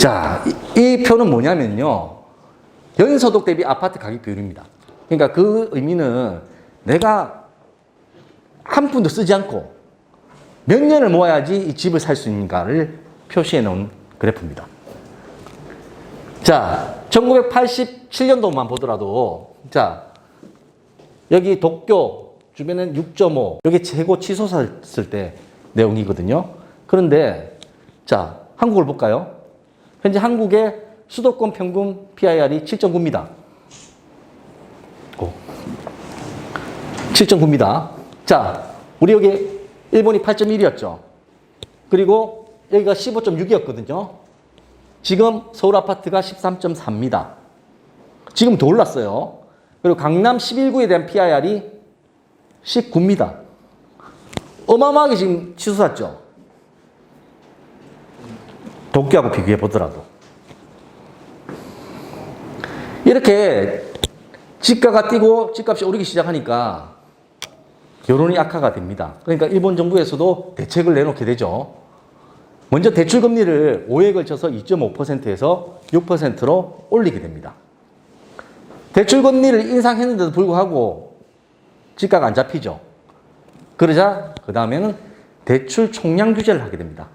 자, 이 표는 뭐냐면요. 연소득 대비 아파트 가격 비율입니다. 그러니까 그 의미는 내가 한 푼도 쓰지 않고 몇 년을 모아야지 이 집을 살 수 있는가를 표시해 놓은 그래프입니다. 자, 1987년도만 보더라도, 자, 여기 도쿄 주변은 6.5, 여기 최고 치솟았을 때 내용이거든요. 그런데, 자, 한국을 볼까요? 현재 한국의 수도권 평균 PIR이 7.9입니다. 7.9입니다. 자, 우리 여기 일본이 8.1이었죠. 그리고 여기가 15.6이었거든요. 지금 서울 아파트가 13.4입니다. 지금 더 올랐어요. 그리고 강남 11구에 대한 PIR이 19입니다. 어마어마하게 지금 치솟았죠. 도쿄하고 비교해 보더라도. 이렇게 집가가 뛰고 집값이 오르기 시작하니까 여론이 악화가 됩니다. 그러니까 일본 정부에서도 대책을 내놓게 되죠. 먼저 대출 금리를 5에 걸쳐서 2.5%에서 6%로 올리게 됩니다. 대출 금리를 인상했는데도 불구하고 집가가 안 잡히죠. 그러자 그 다음에는 대출 총량 규제를 하게 됩니다.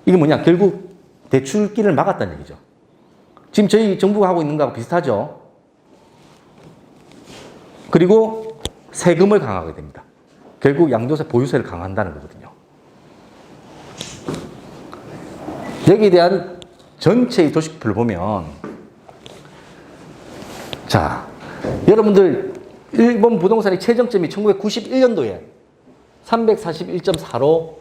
이게 뭐냐? 결국 대출기를 막았다는 얘기죠. 지금 저희 정부가 하고 있는 거하고 비슷하죠. 그리고 세금을 강화하게 됩니다. 결국 양도세 보유세를 강화한다는 거거든요. 여기에 대한 전체의 도식표를 보면, 자, 여러분들 일본 부동산의 최저점이 1991년도에 341.4로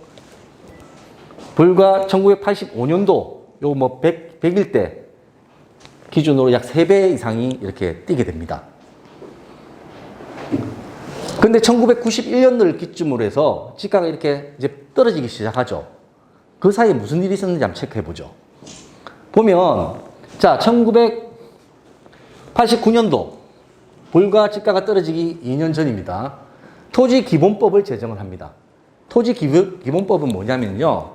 불과 1985년도 요 뭐 100일 때 기준으로 약 3배 이상이 이렇게 뛰게 됩니다. 근데 1991년도를 기점으로 해서 집가가 이렇게 이제 떨어지기 시작하죠. 그 사이에 무슨 일이 있었는지 한번 체크해 보죠. 보면, 자, 1989년도 불과 집가가 떨어지기 2년 전입니다. 토지기본법을 제정을 합니다. 토지기본법은 뭐냐면요.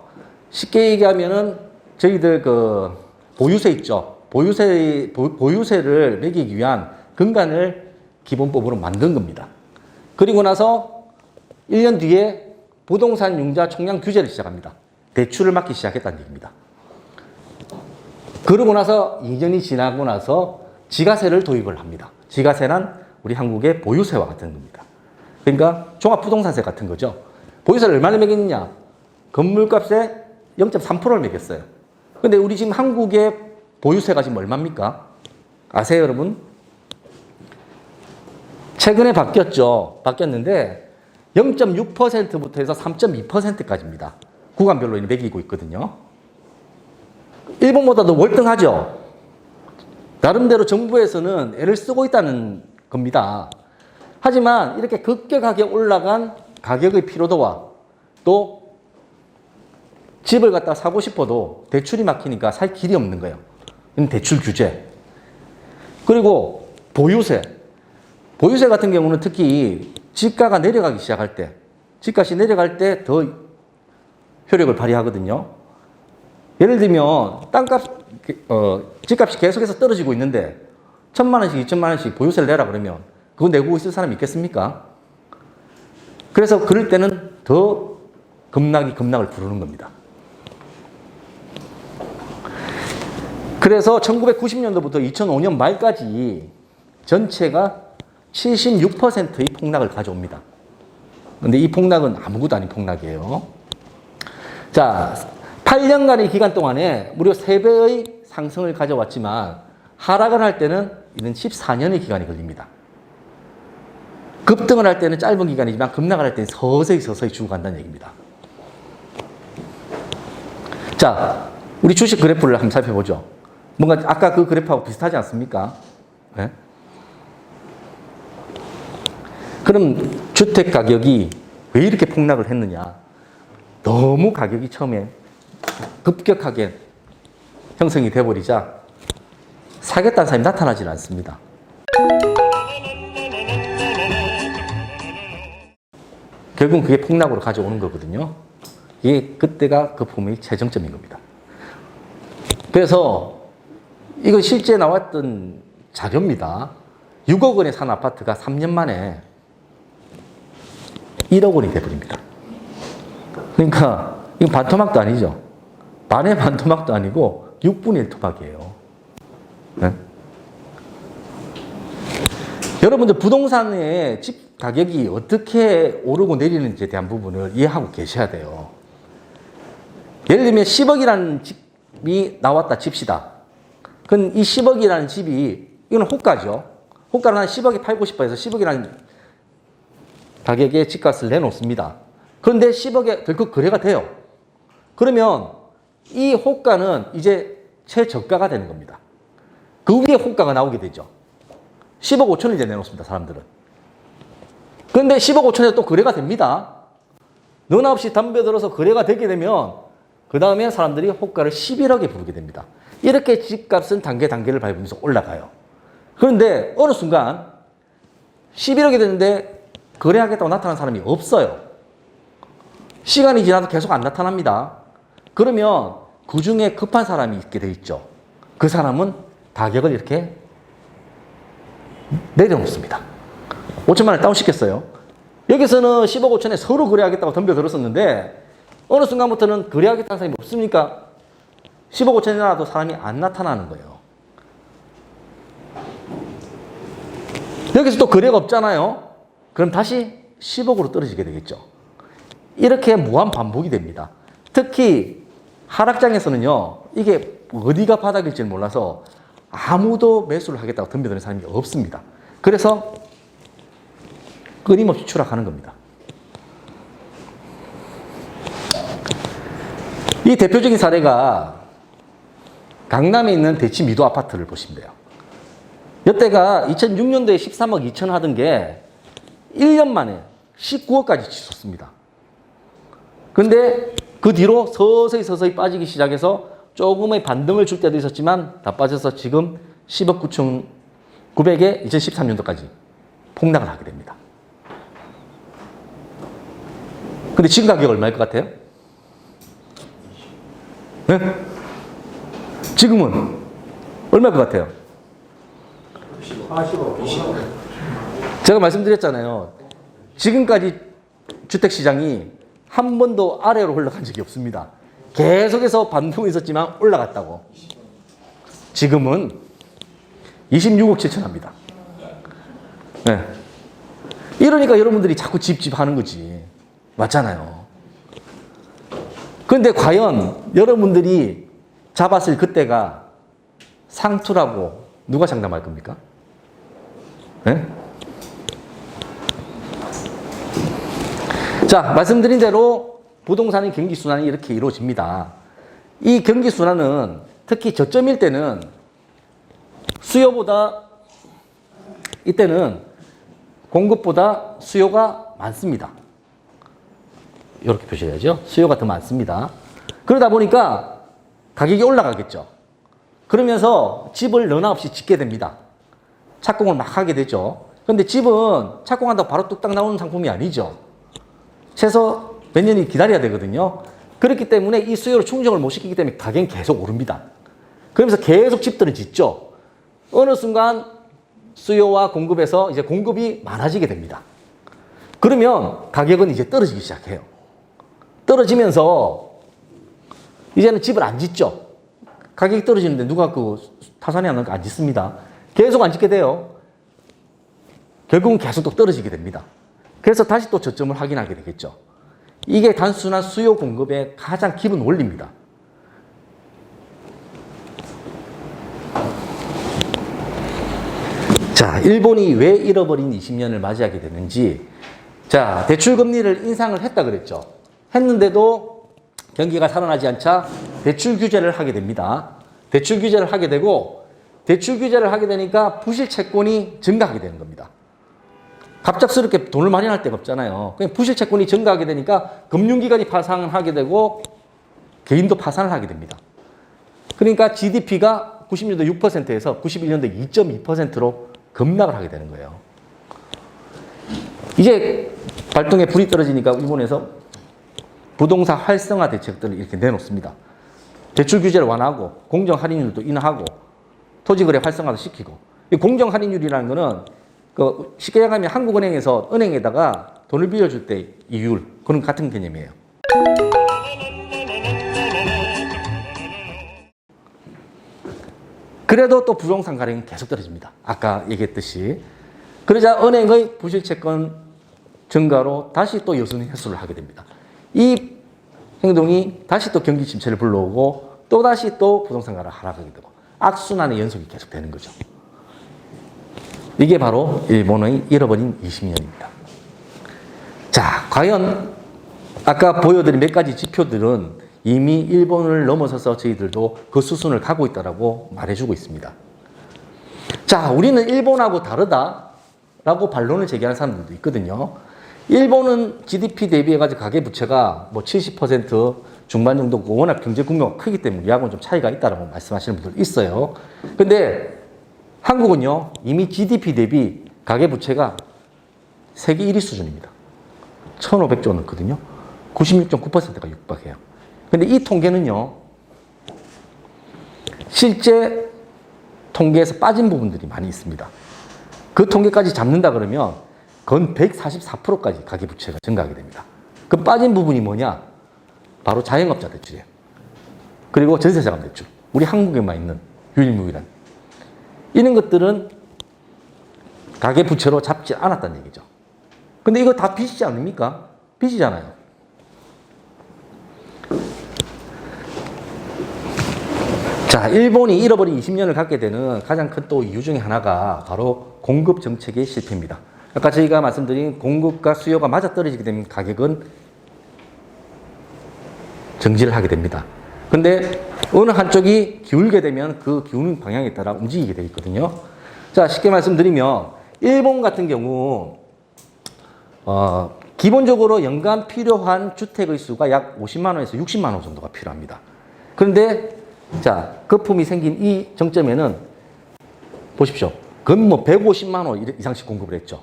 쉽게 얘기하면은 저희들 그 보유세 있죠. 보유세를 매기기 위한 근간을 기본법으로 만든 겁니다. 그리고 나서 1년 뒤에 부동산 융자 총량 규제를 시작합니다. 대출을 막기 시작했다는 얘기입니다. 그러고 나서 2년이 지나고 나서 지가세를 도입을 합니다. 지가세란 우리 한국의 보유세와 같은 겁니다. 그러니까 종합부동산세 같은 거죠. 보유세를 얼마나 매겼느냐? 건물값에 0.3%를 매겼어요. 근데 우리 지금 한국의 보유세가 지금 얼마입니까? 아세요, 여러분? 최근에 바뀌었는데 0.6%부터 해서 3.2%까지입니다. 구간별로 매기고 있거든요. 일본보다도 월등하죠. 나름대로 정부에서는 애를 쓰고 있다는 겁니다. 하지만 이렇게 급격하게 올라간 가격의 피로도와 또 집을 갖다 사고 싶어도 대출이 막히니까 살 길이 없는 거예요. 대출 규제. 그리고 보유세. 보유세 같은 경우는 특히 집가가 내려가기 시작할 때, 집값이 내려갈 때 더 효력을 발휘하거든요. 예를 들면 집값이 계속해서 떨어지고 있는데 1,000만 원씩, 2,000만 원씩 보유세를 내라 그러면 그거 내고 있을 사람이 있겠습니까? 그래서 그럴 때는 더 급락을 부르는 겁니다. 그래서 1990년도부터 2005년 말까지 전체가 76%의 폭락을 가져옵니다. 그런데 이 폭락은 아무것도 아닌 폭락이에요. 자, 8년간의 기간 동안에 무려 3배의 상승을 가져왔지만 하락을 할 때는 이는 14년의 기간이 걸립니다. 급등을 할 때는 짧은 기간이지만 급락을 할 때는 서서히 죽어간다는 얘기입니다. 자, 우리 주식 그래프를 한번 살펴보죠. 뭔가 아까 그 그래프하고 비슷하지 않습니까? 네? 그럼 주택 가격이 왜 이렇게 폭락을 했느냐? 너무 가격이 처음에 급격하게 형성이 돼버리자 사겠다는 사람이 나타나질 않습니다. 결국은 그게 폭락으로 가져오는 거거든요. 이게 그때가 거품의 최정점인 겁니다. 그래서 이거 실제 나왔던 자료입니다. 6억 원에 산 아파트가 3년 만에 1억 원이 돼버립니다. 그러니까 이건 반토막도 아니죠. 반의 반토막도 아니고 6분의 1 토막이에요. 네? 여러분들 부동산의 집 가격이 어떻게 오르고 내리는지에 대한 부분을 이해하고 계셔야 돼요. 예를 들면 10억이라는 집이 나왔다 칩시다. 그럼 이 10억이라는 집이 이건 호가죠. 호가를 한 10억에 팔고 싶어 해서 10억이라는 가격에 집값을 내놓습니다. 그런데 10억에 덜컥 거래가 돼요. 그러면 이 호가는 이제 최저가가 되는 겁니다. 그 위에 호가가 나오게 되죠. 10억 5천을 이제 내놓습니다, 사람들은. 그런데 10억 5천에 또 거래가 됩니다. 너나 없이 덤벼들어서 거래가 되게 되면 그 다음에 사람들이 호가를 11억에 부르게 됩니다. 이렇게 집값은 단계를 밟으면서 올라가요. 그런데 어느 순간 11억이 되는데 거래하겠다고 나타난 사람이 없어요. 시간이 지나도 계속 안 나타납니다. 그러면 그 중에 급한 사람이 있게 돼 있죠. 그 사람은 가격을 이렇게 내려놓습니다. 5천만 원을 다운시켰어요. 여기서는 10억 5천에 서로 거래하겠다고 덤벼들었었는데 어느 순간부터는 거래하겠다는 사람이 없으니까 10억 5천에 나와도 사람이 안 나타나는 거예요. 여기서 또 거래가 없잖아요. 그럼 다시 10억으로 떨어지게 되겠죠. 이렇게 무한 반복이 됩니다. 특히 하락장에서는요, 이게 어디가 바닥일지 몰라서 아무도 매수를 하겠다고 덤벼드는 사람이 없습니다. 그래서 끊임없이 추락하는 겁니다. 이 대표적인 사례가 강남에 있는 대치 미도 아파트를 보시면 돼요. 이때가 2006년도에 13억 2천 하던 게 1년 만에 19억까지 치솟습니다. 근데 그 뒤로 서서히 빠지기 시작해서 조금의 반등을 줄 때도 있었지만 다 빠져서 지금 10억 9천 9백에 2013년도까지 폭락을 하게 됩니다. 근데 지금 가격 얼마일 것 같아요? 네? 지금은 얼마일 것 같아요? 40억, 20억. 제가 말씀드렸잖아요. 지금까지 주택시장이 한 번도 아래로 올라간 적이 없습니다. 계속해서 반등이 있었지만 올라갔다고. 지금은 26억 7천 합니다. 네. 이러니까 여러분들이 자꾸 집 하는 거지. 맞잖아요. 그런데 과연 여러분들이 잡았을 그때가 상투라고 누가 장담할 겁니까? 네? 자, 말씀드린 대로 부동산의 경기순환이 이렇게 이루어집니다. 이 경기순환은 특히 저점일 때는 수요보다 이때는 공급보다 수요가 많습니다. 이렇게 표시해야죠. 수요가 더 많습니다. 그러다 보니까 가격이 올라가겠죠. 그러면서 집을 너나 없이 짓게 됩니다. 착공을 막 하게 되죠. 그런데 집은 착공한다고 바로 뚝딱 나오는 상품이 아니죠. 최소 몇 년이 기다려야 되거든요. 그렇기 때문에 이 수요를 충족을 못 시키기 때문에 가격은 계속 오릅니다. 그러면서 계속 집들을 짓죠. 어느 순간 수요와 공급에서 이제 공급이 많아지게 됩니다. 그러면 가격은 이제 떨어지기 시작해요. 떨어지면서 이제는 집을 안 짓죠. 가격이 떨어지는데 누가 그 타산에 안 짓습니다. 계속 안 짓게 돼요. 결국은 계속 또 떨어지게 됩니다. 그래서 다시 또 저점을 확인하게 되겠죠. 이게 단순한 수요 공급의 가장 기본 원리입니다. 자, 일본이 왜 잃어버린 20년을 맞이하게 되는지. 자, 대출 금리를 인상을 했다 그랬죠. 했는데도 경기가 살아나지 않자 대출 규제를 하게 됩니다. 대출 규제를 하게 되고 대출 규제를 하게 되니까 부실 채권이 증가하게 되는 겁니다. 갑작스럽게 돈을 마련할 데가 없잖아요. 그냥 부실 채권이 증가하게 되니까 금융기관이 파산을 하게 되고 개인도 파산을 하게 됩니다. 그러니까 GDP가 90년도 6%에서 91년도 2.2%로 급락을 하게 되는 거예요. 이제 발동에 불이 떨어지니까 일본에서 부동산 활성화 대책들을 이렇게 내놓습니다. 대출 규제를 완화하고 공정 할인율도 인하하고 토지 거래 활성화도 시키고. 이 공정 할인율이라는 거는 그 쉽게 얘기하면 한국은행에서 은행에다가 돈을 빌려줄 때 이율 그런 같은 개념이에요. 그래도 또 부동산 가격은 계속 떨어집니다. 아까 얘기했듯이. 그러자 은행의 부실채권 증가로 다시 또 여순 회수를 하게 됩니다. 이 행동이 다시 또 경기 침체를 불러오고 또다시 또 부동산 가격이 하락하게 되고 악순환의 연속이 계속되는 거죠. 이게 바로 일본의 잃어버린 20년입니다. 자, 과연 아까 보여드린 몇 가지 지표들은 이미 일본을 넘어서서 저희들도 그 수순을 가고 있다고 말해주고 있습니다. 자, 우리는 일본하고 다르다라고 반론을 제기하는 사람들도 있거든요. 일본은 GDP 대비해가지고 가계부채가 뭐 70% 중반 정도고 워낙 경제 규모가 크기 때문에 우리하고는 좀 차이가 있다라고 말씀하시는 분들 있어요. 근데 한국은요, 이미 GDP 대비 가계부채가 세계 1위 수준입니다. 1,500조 넘거든요. 96.9%가 육박해요. 근데 이 통계는요, 실제 통계에서 빠진 부분들이 많이 있습니다. 그 통계까지 잡는다 그러면 건 144%까지 가계부채가 증가하게 됩니다. 그 빠진 부분이 뭐냐? 바로 자영업자 대출이에요. 그리고 전세자금 대출. 우리 한국에만 있는 유일무이한. 이런 것들은 가계부채로 잡지 않았다는 얘기죠. 근데 이거 다 빚이지 않습니까? 빚이잖아요. 자, 일본이 잃어버린 20년을 갖게 되는 가장 큰 또 이유 중에 하나가 바로 공급 정책의 실패입니다. 아까 저희가 말씀드린 공급과 수요가 맞아떨어지게 되면 가격은 정지를 하게 됩니다. 근데 어느 한쪽이 기울게 되면 그 기우는 방향에 따라 움직이게 되어 있거든요. 자, 쉽게 말씀드리면 일본 같은 경우 기본적으로 연간 필요한 주택의 수가 약 50만 원에서 60만 원 정도가 필요합니다. 그런데 자, 거품이 생긴 이 정점에는 보십시오. 건 뭐 150만 원 이상씩 공급을 했죠.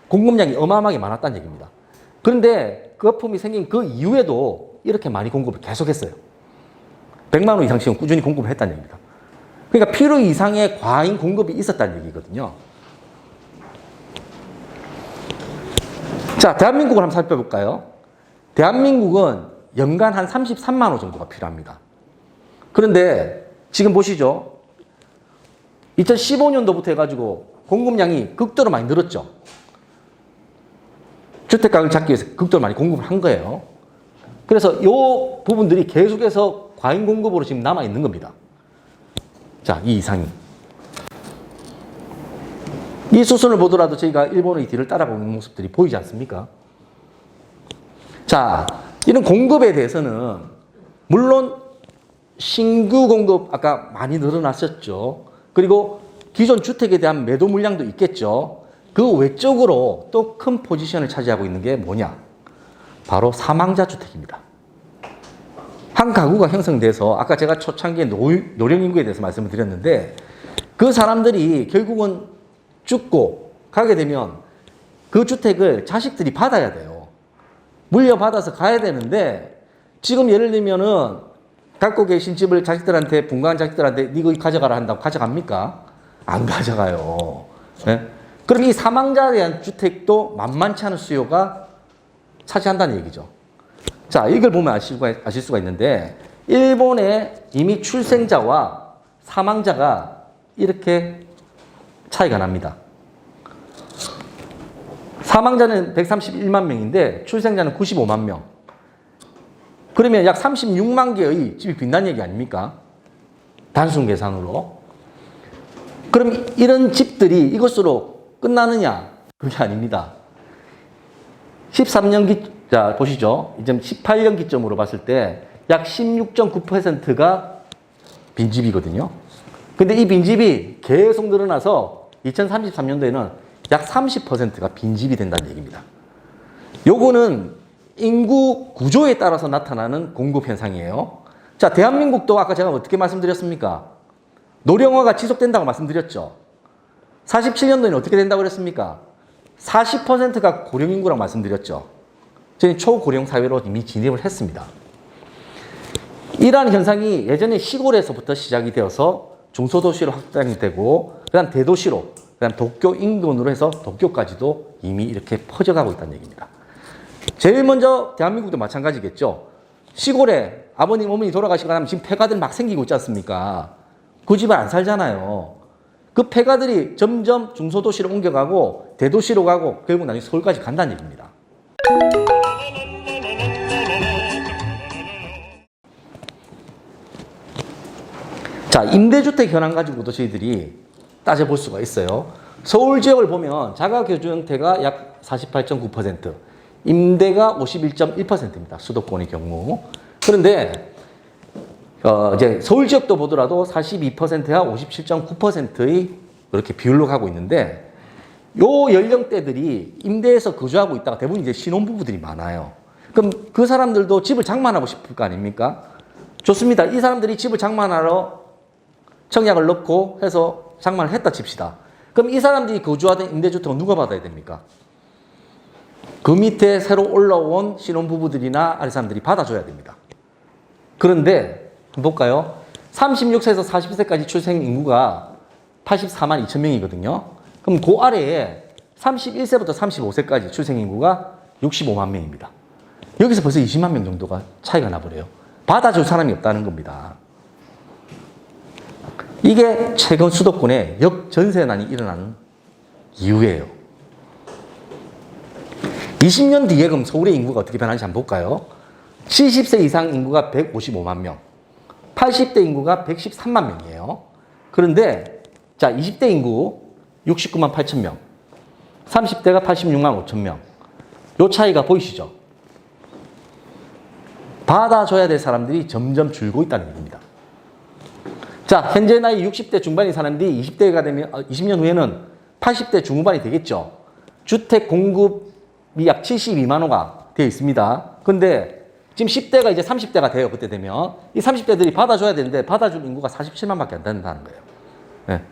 공급량이 어마어마하게 많았다는 얘기입니다. 그런데 거품이 생긴 그 이후에도 이렇게 많이 공급을 계속했어요. 100만 원 이상씩은 꾸준히 공급을 했다는 얘기입니다. 그러니까 필요 이상의 과잉 공급이 있었다는 얘기거든요. 자, 대한민국을 한번 살펴볼까요? 대한민국은 연간 한 33만 원 정도가 필요합니다. 그런데 지금 보시죠. 2015년도부터 해가지고 공급량이 극도로 많이 늘었죠. 주택가격을 잡기 위해서 극도로 많이 공급을 한 거예요. 그래서 이 부분들이 계속해서 과잉 공급으로 지금 남아있는 겁니다. 자, 이 이상이. 이 수순을 보더라도 저희가 일본의 뒤를 따라가는 모습들이 보이지 않습니까? 자, 이런 공급에 대해서는 물론 신규 공급 아까 많이 늘어났었죠. 그리고 기존 주택에 대한 매도 물량도 있겠죠. 그 외적으로 또 큰 포지션을 차지하고 있는 게 뭐냐? 바로 사망자 주택입니다. 한 가구가 형성돼서 아까 제가 초창기에 노령 인구에 대해서 말씀을 드렸는데 그 사람들이 결국은 죽고 가게 되면 그 주택을 자식들이 받아야 돼요. 물려받아서 가야 되는데 지금 예를 들면은 갖고 계신 집을 자식들한테 분가한 자식들한테 이거 가져가라 한다고 가져갑니까? 안 가져가요. 네? 그럼 이 사망자에 대한 주택도 만만치 않은 수요가 차지한다는 얘기죠. 자, 이걸 보면 아실 수가 있는데 일본의 이미 출생자와 사망자가 이렇게 차이가 납니다. 사망자는 131만 명인데 출생자는 95만 명. 그러면 약 36만 개의 집이 빈다는 얘기 아닙니까? 단순 계산으로. 그럼 이런 집들이 이것으로 끝나느냐? 그게 아닙니다. 자, 보시죠. 이제 18년 기점으로 봤을 때 약 16.9%가 빈집이거든요. 근데 이 빈집이 계속 늘어나서 2033년도에는 약 30%가 빈집이 된다는 얘기입니다. 요거는 인구 구조에 따라서 나타나는 공급 현상이에요. 자, 대한민국도 아까 제가 어떻게 말씀드렸습니까? 노령화가 지속된다고 말씀드렸죠. 47년도에는 어떻게 된다고 그랬습니까? 40%가 고령인구라고 말씀드렸죠. 저희는 초고령 사회로 이미 진입을 했습니다. 이러한 현상이 예전에 시골에서부터 시작이 되어서 중소도시로 확장이 되고 그다음 대도시로 그다음 도쿄 인근으로 해서 도쿄까지도 이미 이렇게 퍼져가고 있다는 얘기입니다. 제일 먼저 대한민국도 마찬가지겠죠. 시골에 아버님 어머니 돌아가시고 나면 지금 폐가들 막 생기고 있지 않습니까? 그 집에 안 살잖아요. 그 폐가들이 점점 중소도시로 옮겨가고 대도시로 가고 결국 나중에 서울까지 간다는 얘기입니다. 자, 임대주택 현황 가지고도 저희들이 따져볼 수가 있어요. 서울 지역을 보면 자가居住형태가 약 48.9%, 임대가 51.1%입니다. 수도권의 경우. 그런데 이제 서울 지역도 보더라도 42%와 57.9%의 이렇게 비율로 가고 있는데 요 연령대들이 임대해서 거주하고 있다가 대부분 이제 신혼부부들이 많아요. 그럼 그 사람들도 집을 장만하고 싶을 거 아닙니까? 좋습니다. 이 사람들이 집을 장만하러 청약을 넣고 해서 장만을 했다 칩시다. 그럼 이 사람들이 거주하던 임대주택은 누가 받아야 됩니까? 그 밑에 새로 올라온 신혼부부들이나 아래 사람들이 받아줘야 됩니다. 그런데 볼까요? 36세에서 40세까지 출생 인구가 84만 2천 명이거든요. 그럼 그 아래에 31세부터 35세까지 출생 인구가 65만 명입니다. 여기서 벌써 20만 명 정도가 차이가 나버려요. 받아줄 사람이 없다는 겁니다. 이게 최근 수도권에 역전세난이 일어나는 이유예요. 20년 뒤에 그럼 서울의 인구가 어떻게 변하는지 한번 볼까요? 70세 이상 인구가 155만 명, 80대 인구가 113만 명이에요. 그런데 자 20대 인구 69만 8천 명, 30대가 86만 5천 명. 요 차이가 보이시죠? 받아줘야 될 사람들이 점점 줄고 있다는 얘기입니다. 자, 현재 나이 60대 중반인 사람들이 20대가 되면 20년 후에는 80대 중후반이 되겠죠. 주택 공급이 약 72만 호가 되어 있습니다. 근데 지금 10대가 이제 30대가 돼요. 그때 되면 이 30대들이 받아줘야 되는데 받아줄 인구가 47만밖에 안 된다는 거예요. 네.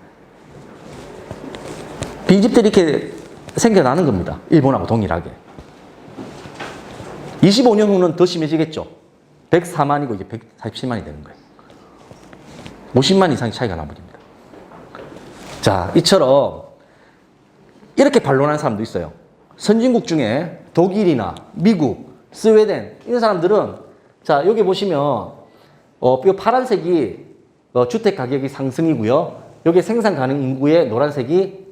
빈집들이 이렇게 생겨나는 겁니다. 일본하고 동일하게. 25년 후는 더 심해지겠죠. 104만이고 이제 147만이 되는 거예요. 50만 이상의 차이가 나버립니다. 자, 이처럼 이렇게 반론하는 사람도 있어요. 선진국 중에 독일이나 미국, 스웨덴 이런 사람들은 자 여기 보시면 이 파란색이 주택 가격이 상승이고요. 여기 생산 가능 인구의 노란색이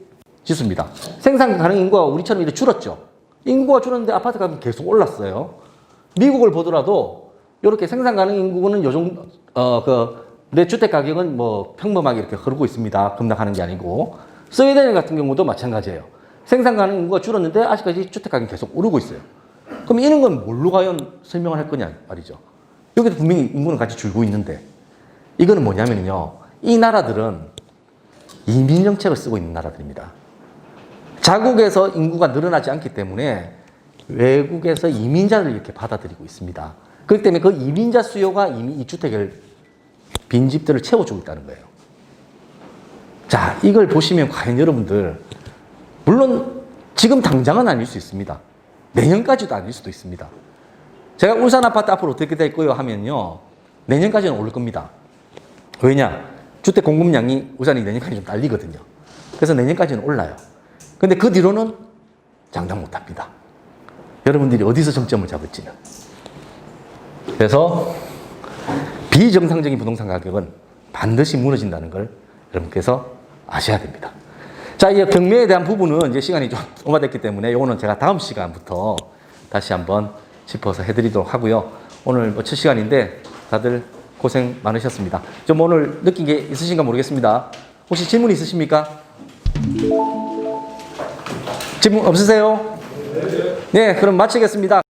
지수입니다. 생산 가능 인구가 우리처럼 이렇게 줄었죠. 인구가 줄었는데 아파트 값이 계속 올랐어요. 미국을 보더라도 이렇게 생산 가능 인구는 요 정도 내 주택 가격은 뭐 평범하게 이렇게 흐르고 있습니다. 급락하는 게 아니고 스웨덴 같은 경우도 마찬가지예요. 생산 가능 인구가 줄었는데 아직까지 주택 가격이 계속 오르고 있어요. 그럼 이런 건 뭘로 과연 설명을 할 거냐 말이죠. 여기도 분명히 인구는 같이 줄고 있는데 이거는 뭐냐면요. 이 나라들은 이민 정책을 쓰고 있는 나라들입니다. 자국에서 인구가 늘어나지 않기 때문에 외국에서 이민자를 이렇게 받아들이고 있습니다. 그렇기 때문에 그 이민자 수요가 이미 이 주택을 빈집들을 채워주고 있다는 거예요. 자, 이걸 보시면 과연 여러분들 물론 지금 당장은 아닐 수 있습니다. 내년까지도 아닐 수도 있습니다. 제가 울산 아파트 앞으로 어떻게 될 거예요 하면요. 내년까지는 오를 겁니다. 왜냐? 주택 공급량이 울산이 내년까지 좀 딸리거든요. 그래서 내년까지는 올라요. 근데 그 뒤로는 장담 못 합니다. 여러분들이 어디서 정점을 잡을지는. 그래서 비정상적인 부동산 가격은 반드시 무너진다는 걸 여러분께서 아셔야 됩니다. 자, 이제 경매에 대한 부분은 이제 시간이 좀 오바됐기 때문에 이거는 제가 다음 시간부터 다시 한번 짚어서 해드리도록 하고요. 오늘 첫 시간인데 다들 고생 많으셨습니다. 좀 오늘 느낀 게 있으신가 모르겠습니다. 혹시 질문 있으십니까? 질문 없으세요? 네, 그럼 마치겠습니다.